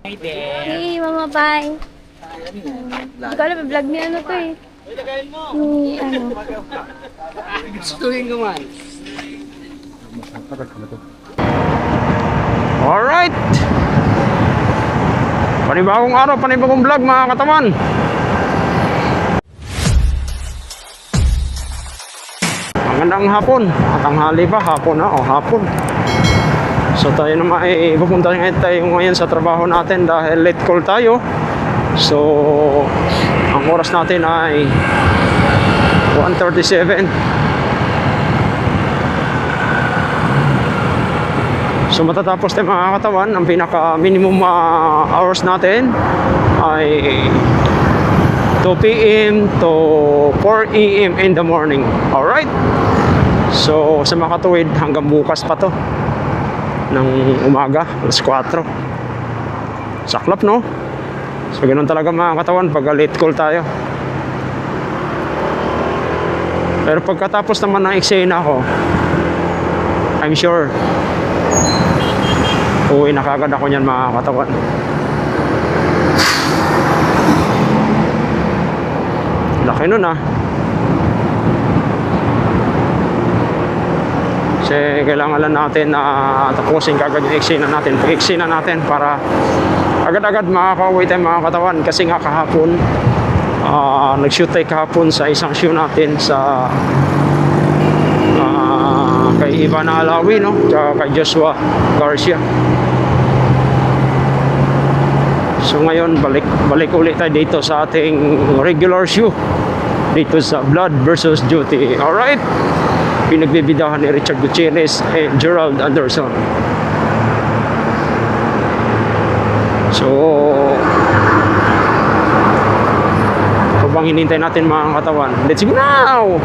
Hi there. Hey, mama, bye. Hindi ko alam, vlog ni ano to eh. Ni ano. Gustuhin ko man. Alright. Panibagong araw, panibagong vlog mga katawan. Magandang hapon. Tanghali pa, hapon na. Hapon. So tayo naman ay pupunta ngayon sa trabaho natin dahil late call tayo. So ang oras natin ay 1:37. So matatapos tayo mga katawan. Ang pinaka minimum hours natin ay 2 p.m. to 4 a.m. in the morning. Alright. So sa makatuwid hanggang bukas pa to ng umaga, alas 4. Saklap, no? So ganoon talaga mga katawan pag late call tayo. Pero pagkatapos naman ng eksena ko, I'm sure uwi na kagad ako niyan mga katawan. Laki nun ah. Kasi kailangan lang natin tapusin kagad yung eksena natin. Pag-eksena natin para agad-agad makaka-uwi tayo mga katawan. Kasi nga kahapon nag-shoot tayo kahapon sa isang show natin sa kay Ivan Alawi, no? Tsaka kay Joshua Garcia. So ngayon balik ulit tayo dito sa ating regular show dito sa Blood versus Duty. Alright, pinagbibidahan ni Richard Gutierrez and Gerald Anderson. So habang hinintay natin mga katawan, let's go now.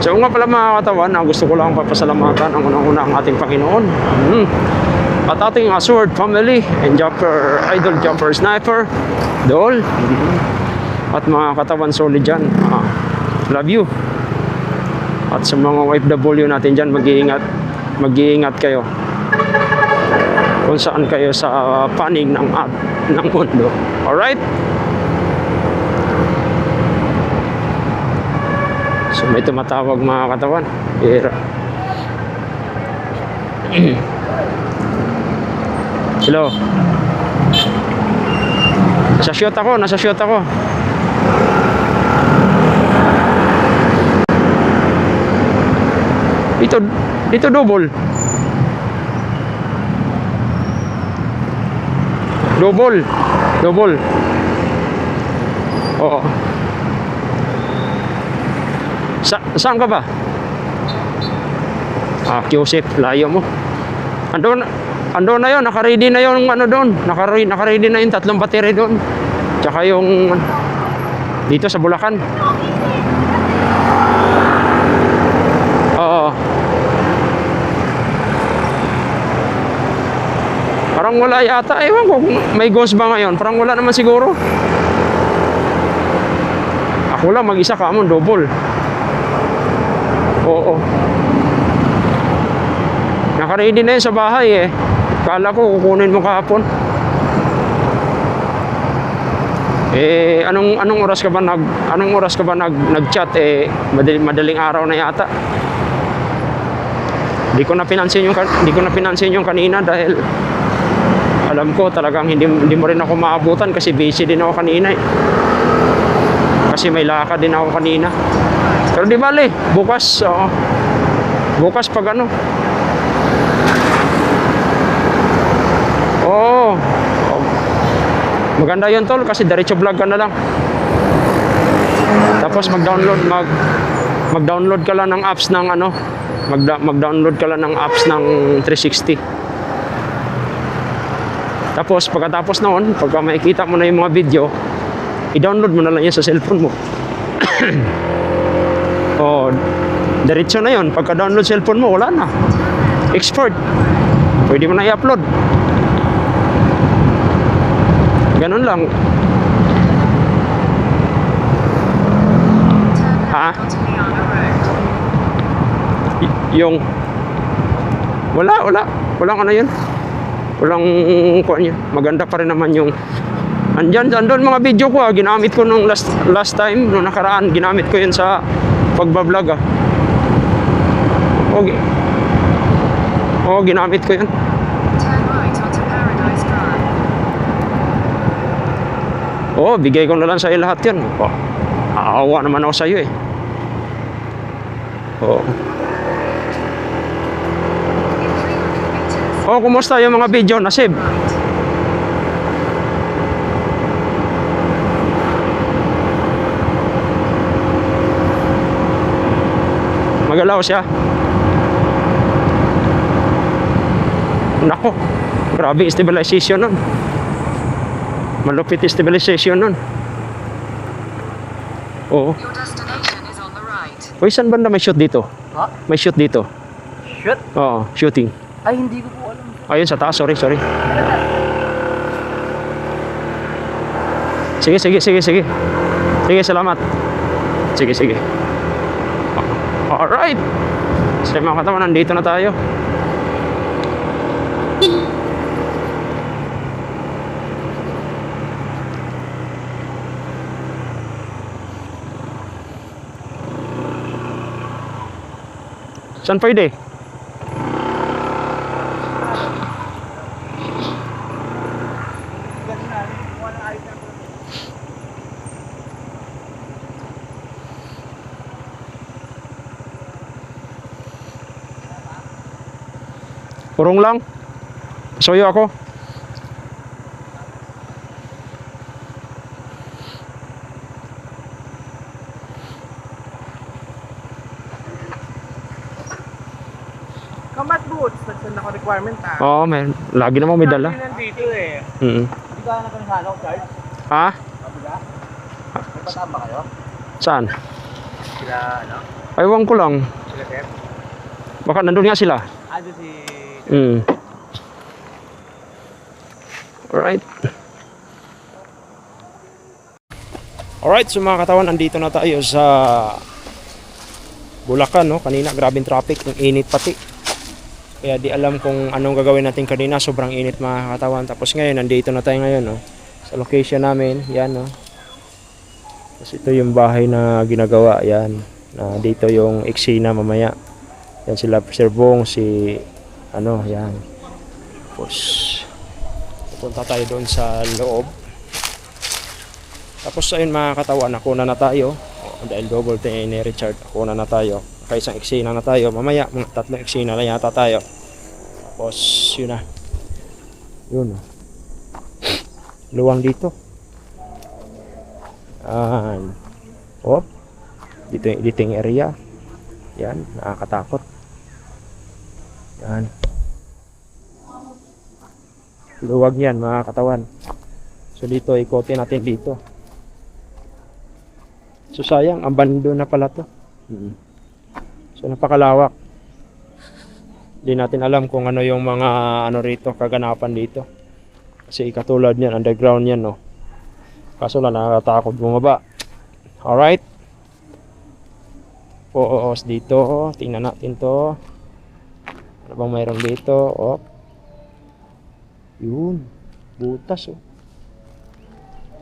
So nga pala mga katawan, gusto ko lang papasalamatan ang unang-una ang ating Panginoon at ating Sword family and Jumper, Idol Jumper Sniper Dol at mga katawan solid dyan. Love you. At sa mga OFW natin dyan, mag-iingat kayo kung saan kayo sa panig ng mundo. Alright? So may tumatawag mga katawan. Hello. Nasa shoot ako. Dito double. Oo. Saan ka ba? Joseph, layo mo. Andun na yun, naka-ready na yung ano doon. Naka-ready na yung 3 battery doon. Tsaka yung dito sa Bulacan. Oo. Parang wala yata. Ewan ko kung may ghost ba ngayon. Parang wala naman siguro. Ako lang mag-isa ka mo, double. Oo. Naka-ready na yun sa bahay eh. Kala ko kukunin mo kahapon. Anong oras ka ba nag-chat madaling araw na yata. Hindi ko na pinansin yung kanina dahil alam ko talagang hindi mo rin ako maabutan kasi busy din ako kanina eh. Kasi may lakad din ako kanina. Pero di bale, bukas pag ano. Maganda yun tol kasi diretso vlog ka na lang. Tapos mag-download ka lang ng apps ng ano, mag-download ka lang ng apps ng 360. Tapos pagkatapos noon, pagka makikita mo na yung mga video, i-download mo na lang yan sa cellphone mo. Diretso na yun. Pagka-download cellphone mo, wala na. Export. Pwede mo na i-upload. Ganun lang. Yung walang ano yun. Walang kuan yun. Maganda pa rin naman yung andun mga video ko ginamit ko nung last time nung nakaraan, ginamit ko yun sa pagbablog Okay. Ginamit ko yun. Turn right onto Paradise Drive. Bigay ko na lang sa'yo lahat yun. Aawa naman ako sa'yo eh. In 300 meters, Kumusta yung mga video na save? right. Magalaw siya. Nako, grabe stabilization nun. Malupit stabilization nun. Oo. Your destination is on the right. Uy, saan banda may shoot dito? Ha? May shoot dito. Shoot? Oo, shooting. Ay, hindi ko po alam. Ayun sa taas, sorry. Sige. Sige, salamat. Sige. Alright. So mga katawan, nandito na tayo. Saan pwede? Purong lang. Suyo ako. Combat boots, nagsan ako requirement Oo, man. Lagi namang may dala. Nandito eh. Hindi ka na kanasano, Charles? Ha? Kabiga? May pataan ba kayo? Saan? Sila, ano? Aywan ko lang. Sila, Sir? Baka nandun nga sila. Doon si... Alright. Alright, so mga katawan, andito na tayo sa Bulacan, no? Kanina, grabing traffic, ang init pati. Kaya di alam kung anong gagawin natin kanina, sobrang init mga katawan. Tapos ngayon, nandito na tayo ngayon, no? Sa location namin, yan, no? Tapos ito yung bahay na ginagawa, yan. Na dito yung eksena mamaya. Yan sila, Sir Bong, si, ano, yan. Tapos, punta tayo doon sa loob. Tapos ayun mga katawan, nakuna na tayo. Dahil double tayo ni Richard, nakuna na tayo. Isang eksena na tayo. Mamaya, mga 3 eksena na yata tayo. Tapos, yun na. Yun. Luwang dito. Dito yung editing area. Yan, nakakatakot. Yan. Luwag yan mga katawan. So dito, ikotin natin dito. So sayang, abandon na pala to. So napakalawak. Hindi natin alam kung ano yung mga ano rito, kaganapan dito. Kasi katulad niyan, underground yan, no. Kaso lang, nakakatakot bumaba. Alright. Poos dito. Tingnan natin to. Ano bang mayroon dito? Yun. Butas, oh.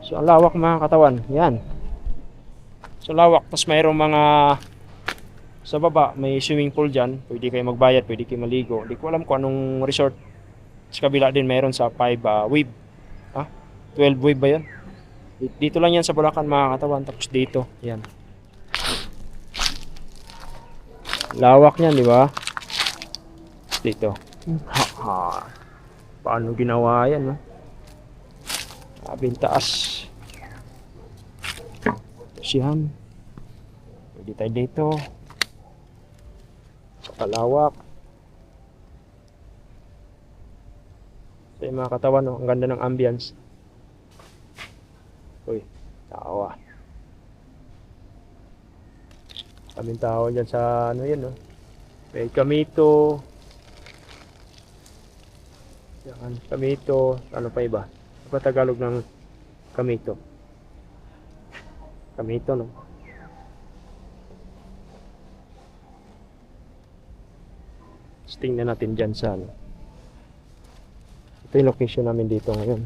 So ang lawak mga katawan. Yan. So lawak. Tapos mayroong mga sa baba, may swimming pool dyan. Pwede kayo magbayad, pwede kayo maligo. Hindi ko alam kung anong resort. Sa kabila din mayroon sa 5 wave. 12 wave ba yun? Dito lang yan sa Bulacan mga katawan. Tapos dito, yan. Lawak niyan, di ba? Dito. Paano ginawa yan, no? Abing taas. Tapos yan. Pwede tayo dito. Kalawak. So yung mga katawan, no? Ang ganda ng ambience. Uy, tawa. Kaming tao dyan sa ano yan, no? May kamito. Yan, kamito. Ano pa iba? Ano pa Tagalog ng kamito? Kamito, no? Tingnan natin dyan sa ano. Ito Ito yung location namin dito ngayon.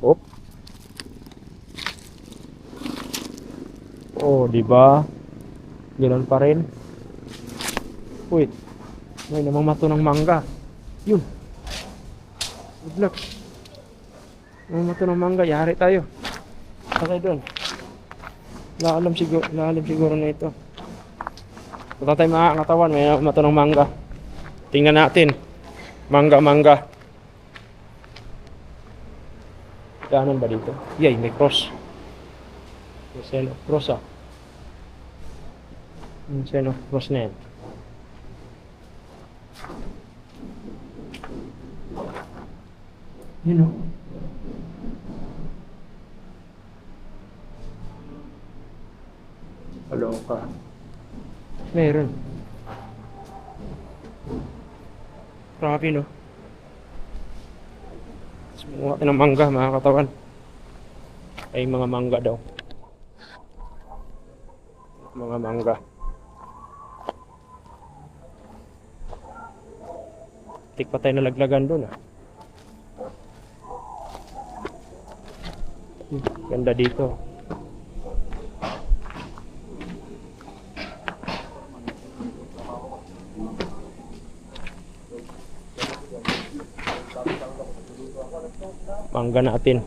Op. Oh, di ba? Ganoon pa rin. Wait. May namang mato ng mangga. Yun. Good luck. May mato ng mangga. Yari tayo. Sakay doon. Laalam siguro na ito. Punta tayo mga katawan. May mato ng mangga. Tingnan natin. Mangga. Kanan ba dito? Yay, may cross. May sign of cross ah. May sign of cross na yan. Yun o. Kaloka. Meron. Grabe no. Sumuha natin ng mangga mga katawan. Ay mga mangga daw. Mga mangga. Tik pa tayo nalaglagan doon ah. Ganda dito. Mangga natin.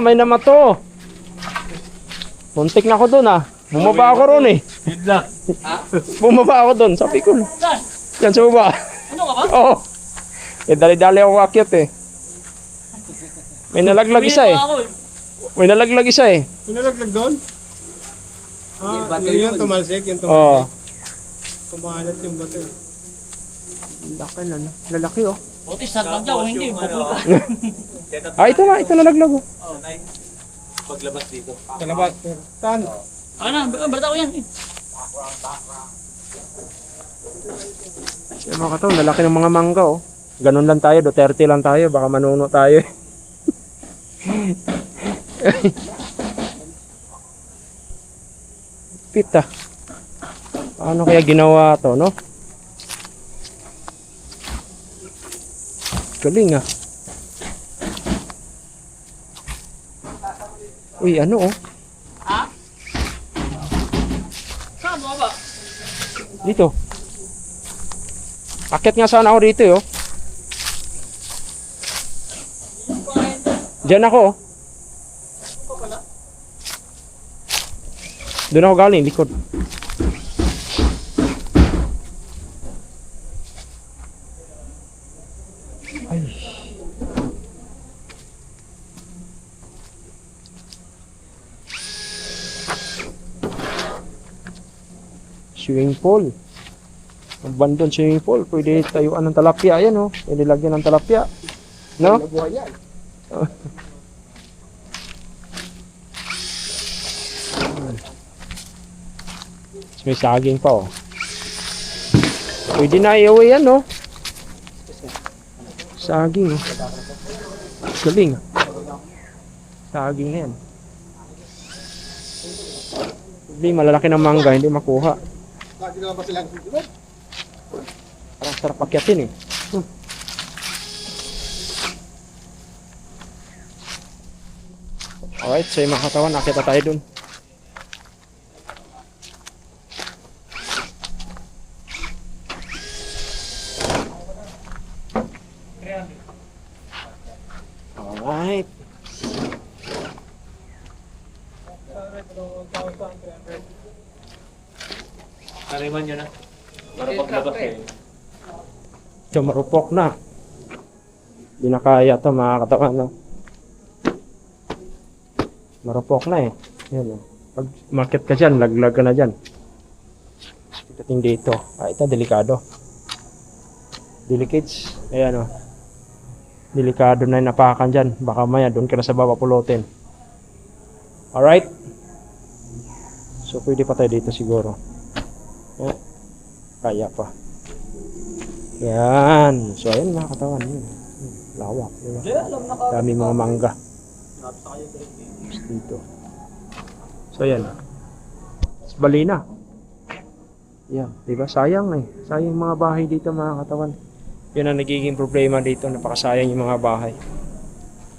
May namato. Muntik na ako doon ah. Bumaba ako roon eh. Bumaba ako doon. Sabi ko. Yan sa baba. Ano ka ba? Oo. Dali-dali ako akyat eh. May nalaglag isa eh. May nalaglag isa eh. Pinalaglag doon? Yun tumalsik, yung Oo. tumalsik. Kumalat yung bato. Laki na. Lalaki oh. Buti sarap dyan, kung hindi, pupunta. Ito na. Ito nalaglag oh. Paglabas dito. Sa labas. Saan? Barata ko yan. Yung mga kataon, lalaki ng mga mangga oh. Ganun lang tayo, Duterte lang tayo. Baka manuno tayo eh. Pita. Paano kaya ginawa to, no? Galing ah. Uy, ano oh? Ha? Saan mo ba? Dito. Akit nga sana ako dito eh, oh. Diyan ako oh. Doon ako galing, likod. Ay. Swimming pool. Abandon swimming pool. Pwede tayuan ng talapia. Ayan oh. Pwede lagyan ng talapia. No? May saging pa oh. Pwede na i-away yan oh. Saging oh. Galing. Saging na yan. Hindi malalaki ng mangga, hindi makuha. Parang sarap akyatin eh. Alright, so yung mga katawan, nakita tayo dun. Alright. Kariman nyo na. Para paglabas eh. So, marupok na. Hindi na kaya ito mga katawan. No? Marupok na eh. Yan, oh. Pag market ka dyan, laglag ka na dyan. Pagdating dito. Ito, delikado. Delicates. Ayan o. Delikado na yung napakan dyan. Baka maya, doon ka na sa baba pulutin. Alright. So, pwede pa tayo dito siguro. Kaya pa. Yan. So, ayan mga katawan. Yan. Lawak, di ba? Dami mga mangga. Dito. So yan. Bali na. Yan, di ba? Sayang eh. Sayang yung mga bahay dito mga katawan. Yun ang nagiging problema dito. Napakasayang yung mga bahay.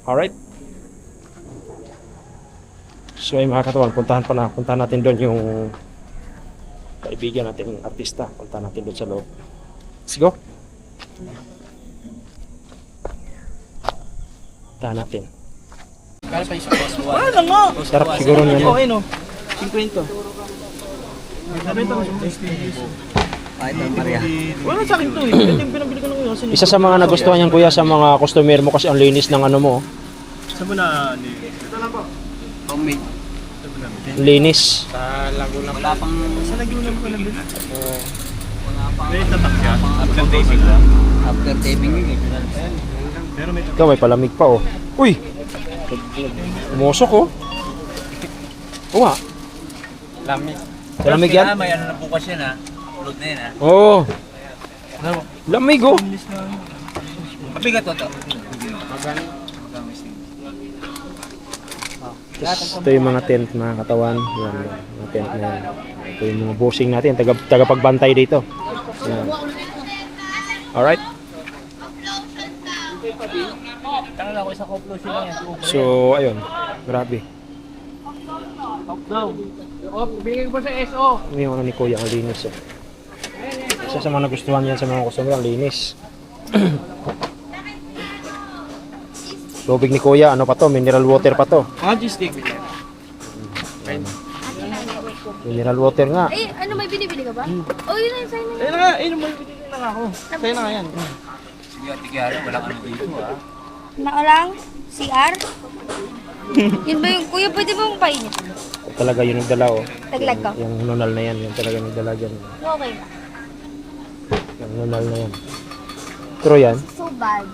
Alright. So ay mga katawan, puntahan natin doon yung kaibigan natin, artista. Puntahan natin doon sa loob. Let's go. Puntahan natin. Ano mo? Sarap siguro niyan. Okay no. 50. Wala sa akin to eh. Ito yung pinabili ko ng kuya kasi. Isa sa mga nagustuhan niyan kuya sa mga customer mo kasi ang linis ng ano mo. Saan mo na? Ito lang po. Homemade. Linis. Sa Laguna. Wala pang... Sa Laguna po na bin? May tatak siya. After taping lang. After taping yun eh. Pero may Ikaw may palamig pa oh. Uy! Umusok oh. Oo nga. Lamig. Palamig yan? May ano na bukas yan ha. Load na yan ha. Oo. Lamig oh. Mabigat to. Ito yung mga tent mga katawan. Yan, mga tent na yan. Ito yung mga bossing natin. Tagapagbantay dito. Yan. Alright. Tangan ako isa koplo sila yan. So, ayun. Grabe. Bigay ko sa SO. Ano yung ano ni Kuya, ang linis eh. Isa sa mga nagustuhan yan sa mga customer, ang linis. Tubig ni Kuya, ano pa to? Mineral water pa to. Just take it. Mineral water nga. Ay, ano may binibili ka ba? Oh, yun na yung sign na yun. Ayun na nga, ayun mo ibigay na nga ako. Sa'yo na nga yan. Sige, tigara, wala ka na dito ha. Nakalang? CR? Yun ba yung, kuya, pwede bang painit? Talaga yun nagdala oh. Taglag ka? Yung nunal na yan, yung talaga nagdala dyan. Okay na. Yung nunal na yan. Pero yan, So bad.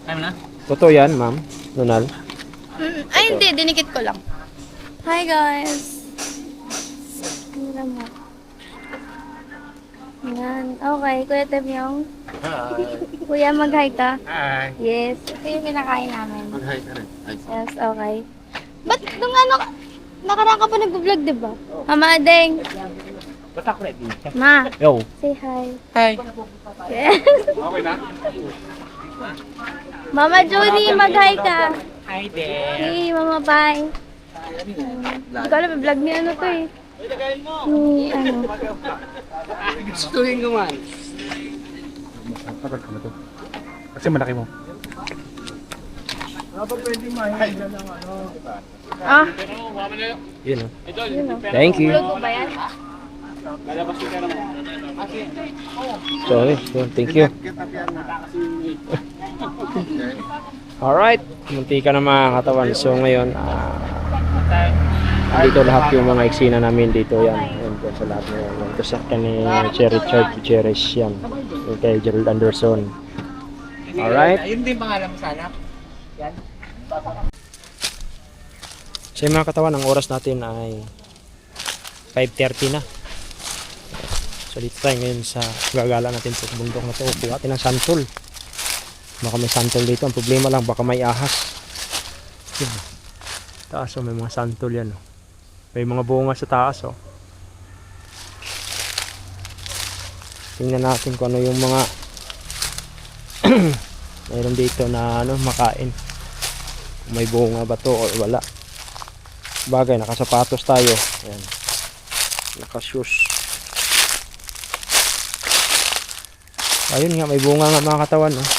Ayaw na? totoo yan ma'am, nunal. Ay, hindi. Dinikit ko lang. Hi, guys. Mira mo. Yan. Okay. Kuya Temyong. Kuya, mag-hi ka. Hi. Yes. Ito yung kinakain namin. Mag-hi ka rin. Yes, okay. Ba't nung ano, nakaraan ka pa nag-vlog, diba? Mama Adeng. Ba't ako ready? Ma, Yo. say hi. Hi. Yes. Okay na? Mama Julie, mag-hi ka. Hi there. Hey, Mama Pai. Hindi ko alam, vlog ni ano to eh. Ni ano. Gustuhin ko man. Kasi malaki mo. Ah, Yun oh. yun o. Thank you. Vlog mo ba yan? So, yun, thank you. Alright, munti ka na mga katawan. So ngayon, dito lahat yung mga eksena namin dito yan. Yan po sa lahat na yan. Ito sa kani Cherry Church, Cherish yan. Yung kay Gerald Anderson. Alright. Ayun din pangalan mo sana. Yan. So yung mga katawan, ang oras natin ay 5:30 na. So dito tayo ngayon sa gagala natin sa bundok na to. Kuha natin ng santol. Baka may santol dito. Ang problema lang, baka may ahas. Yan. Taas oh, may mga santol yan oh. May mga bunga sa taas oh. Tingnan natin kung ano yung mga mayroon dito na ano, makain. Kung may bunga ba to o wala. Bagay, nakasapatos tayo. Ayan. Nakashoes. Ayun nga, may bunga nga mga katawan oh.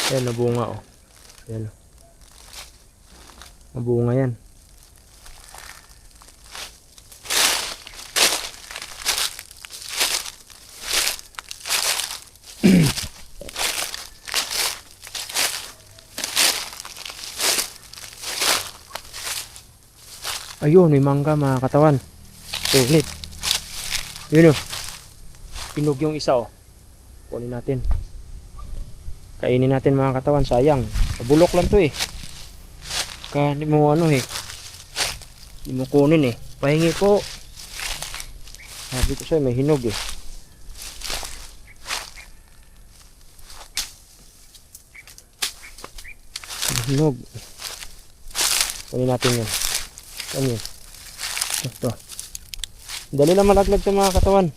Ayan, nabunga oh. Ayan oh. Mabunga yan. Ayun, may mangga mga katawan. Sulit. Yun oh. Pinog yung isa oh. Kunin natin. Kainin natin mga katawan, sayang. Bulok lang to eh. Hindi mo ano eh. Hindi mo kunin eh. Pahingi po. Sabi ko sa'yo, may hinog eh. May hinog. Kunin natin yun. Saan yun? Ito. Dali lang malaglag sa mga katawan.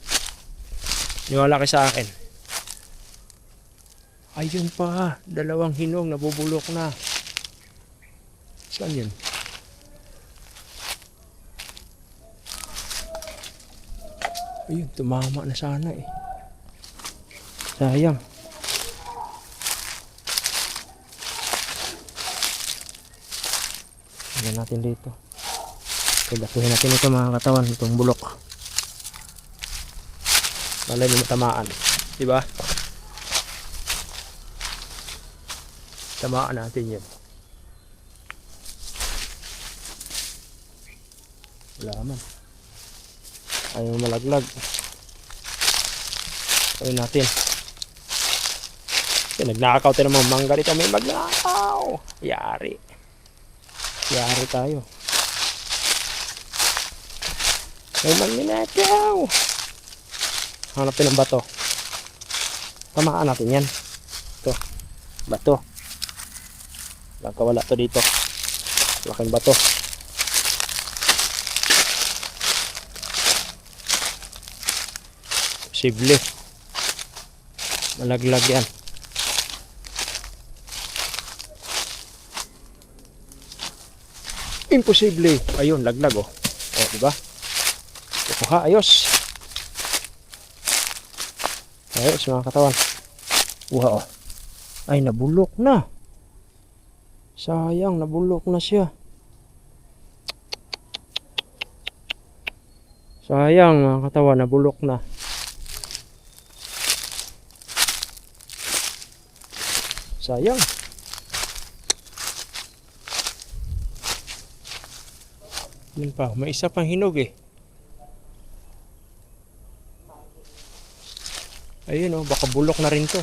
Niwala kayo sa akin. Ayun pa, dalawang hinog nabubulok na. Saan yun? Ayun, tumama na sana eh. Sayang. Tignan natin dito. Pagdapuhin natin ito mga katawan, itong bulok. Malay mo matamaan. Diba? Tamaan natin yun. Wala man. Ayaw malaglag. Gawin natin. Kasi nagnakaw tayo ng mga mangga dito. May magnakaw. Yari. Yari tayo. May magnakaw. Hanapin ng bato. Tamaan natin yan. Ito. Bato. Wala to dito. Laking bato. Posible. Malaglag yan. Imposible. Ayun, laglag oh. O, diba? Kuha, ayos. Ayos mga katawan. Kuha oh. Ay, nabulok na. Sayang, nabulok na siya. Sayang mga katawan, nabulok na. Sayang. Yun pa, may isa pang hinog eh. Ayun oh, baka bulok na rin to.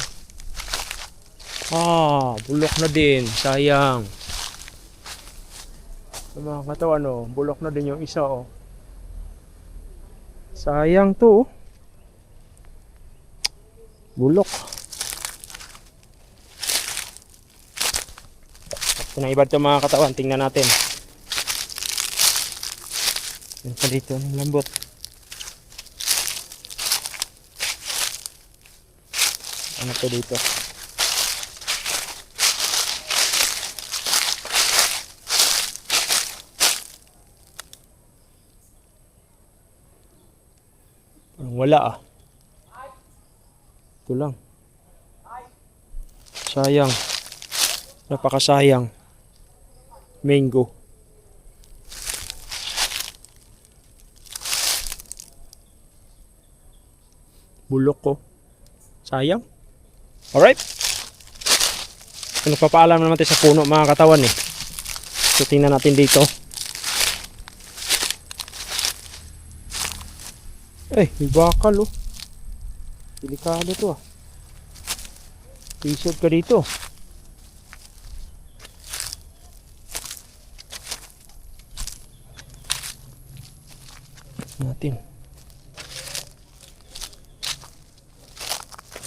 Ah, bulok na din. Sayang. Sa mga katawan oh, bulok na din yung isa oh. Sayang to oh. Bulok. Pinaibad to mga katawan, tingnan natin. Yan pa dito, ang lambot. Ano pa dito? Wala ah. Ito lang. Sayang. Napakasayang. Mango. Bulok ko. Sayang. Alright. Nagpapaalam naman tayo sa puno mga katawan eh. So tingnan natin dito. Eh, may bakal oh. Delikado to ah. Isod ka dito. Natin.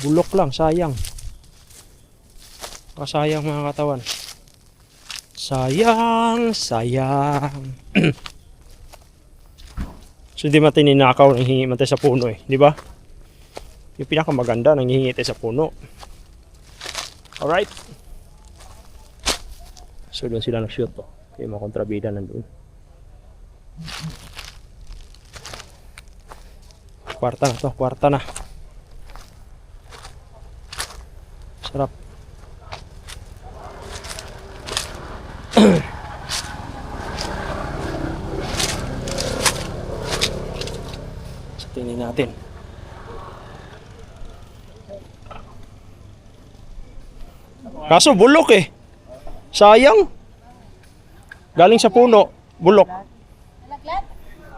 Bulok lang, sayang. Kasayang mga katawan. Sayang, sayang. So hindi man tininakaw nang hingi man tayo sa puno eh, di ba? Yung pinakamaganda nang hingi tayo sa puno. Alright. So doon sila nag-shoot to. Yung mga kontrabida nandun. Kwarta na to, kwarta na. Sarap. So, tingnan natin. Kaso bulok eh. Sayang. Galing sa puno, bulok.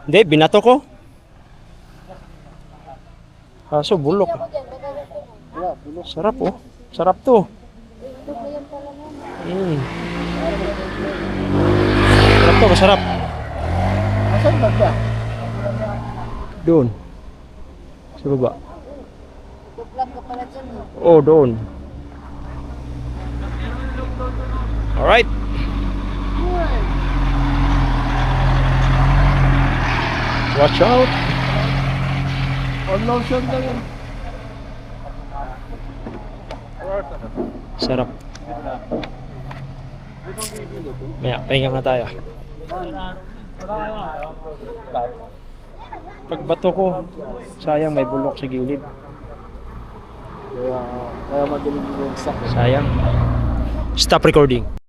Hindi, binato ko. Kaso bulok. Sarap oh. Sarap to. Sarap to, masarap. Asan ba siya? Doon. Sa baba. Oh, doon. Alright. Watch out. On lotion lang yun. Sarap. Maya, pahinga na tayo. Pagbato ko, sayang may bulok sa gilid. Kaya madilim yung sakit. Sayang. Stop recording.